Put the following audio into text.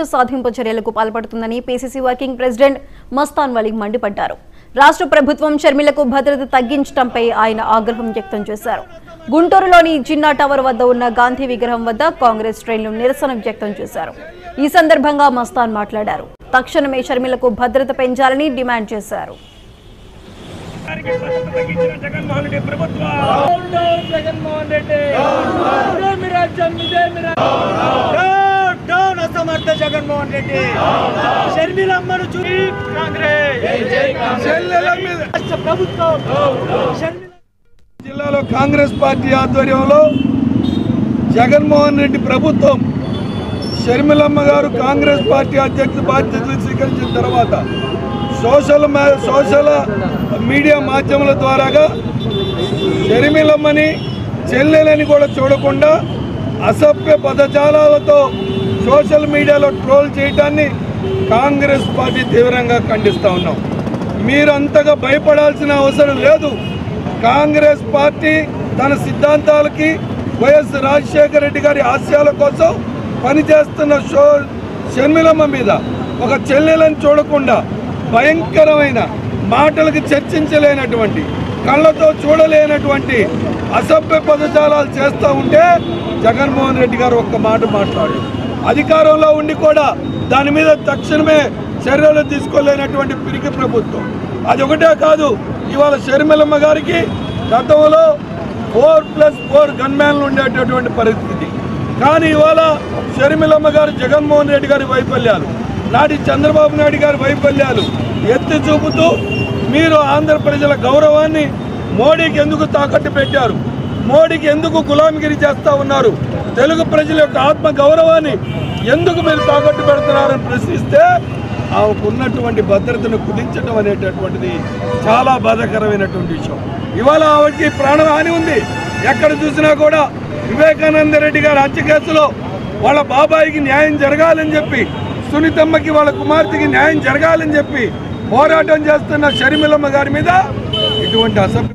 సాధింపు చర్యలకు పాల్పడుతుందని PCC working president Mastan Vali మండిపడ్డారు. రాష్ట్ర ప్రభుత్వం షర్మిలకు భద్రత తగ్గించడంపై ఆయన ఆగ్రహం వ్యక్తం చేశారు. గుంటూరులోని జిన్నా టవర్ వద్ద ఉన్న గాంధీ విగ్రహం వద్ద కాంగ్రెస్ శ్రేణులు నిరసన వ్యక్తం చేశారు. ఈ సందర్భంగా మస్తాన్ మాట్లాడారు. తక్షణమే షర్మిలకు భద్రత పెంచాలని డిమాండ్ చేశారు. జగన్మోహన్ రెడ్డి షర్మిలమ్మను చూసి జిల్లాలో కాంగ్రెస్ పార్టీ ఆధ్వర్యంలో జగన్మోహన్ రెడ్డి ప్రభుత్వం షర్మిలమ్మ గారు కాంగ్రెస్ పార్టీ అధ్యక్ష బాధ్యతలు స్వీకరించిన తర్వాత సోషల్ మీడియా మాధ్యమాల ద్వారాగా షర్మిలమ్మని చెల్లెలని కూడా చూడకుండా అసభ్య పదజాలాలతో సోషల్ మీడియాలో ట్రోల్ చేయడాన్ని కాంగ్రెస్ పార్టీ తీవ్రంగా ఖండిస్తూ ఉన్నాం. మీరు అంతగా భయపడాల్సిన అవసరం లేదు. కాంగ్రెస్ పార్టీ తన సిద్ధాంతాలకి వైఎస్ రాజశేఖర రెడ్డి గారి ఆశయాల కోసం పనిచేస్తున్న షర్మిలమ్మ మీద ఒక చెల్లెలను చూడకుండా భయంకరమైన మాటలకు చర్చించలేనటువంటి కళ్ళతో చూడలేనటువంటి అసభ్య పదజాలాలు చేస్తూ ఉంటే జగన్మోహన్ రెడ్డి గారు ఒక్క మాట మాట్లాడారు. అధికారంలో ఉండి కూడా దాని మీద తక్షణమే చర్యలు తీసుకోలేనటువంటి పిరికి ప్రభుత్వం. అది ఒకటే కాదు, ఇవాళ షర్మిలమ్మ గారికి గతంలో 4+4 గన్మ్యాన్లు ఉండేటటువంటి పరిస్థితి. కానీ ఇవాళ షర్మిలమ్మ గారు జగన్మోహన్ రెడ్డి గారి వైఫల్యాలు, నాటి చంద్రబాబు నాయుడు గారి వైఫల్యాలు ఎత్తి చూపుతూ మీరు ఆంధ్ర ప్రజల గౌరవాన్ని మోడీకి ఎందుకు తాకట్టు పెట్టారు, మోడీకి ఎందుకు గులాంగిరి చేస్తూ ఉన్నారు, తెలుగు ప్రజల యొక్క ఆత్మ గౌరవాన్ని ఎందుకు మీరు తాకట్టు పెడుతున్నారని ప్రశ్నిస్తే ఆమెకున్నటువంటి భద్రతను కుదించడం అనేటటువంటిది చాలా బాధాకరమైనటువంటి విషయం. ఇవాళ ఆవిడకి ప్రాణహాని ఉంది. ఎక్కడ చూసినా కూడా వివేకానంద రెడ్డి గారి హత్య కేసులో వాళ్ళ బాబాయికి న్యాయం జరగాలని చెప్పి, సునీతమ్మకి వాళ్ళ కుమార్తెకి న్యాయం జరగాలని చెప్పి పోరాటం చేస్తున్న షర్మిలమ్మ గారి మీద ఇటువంటి అసభ్య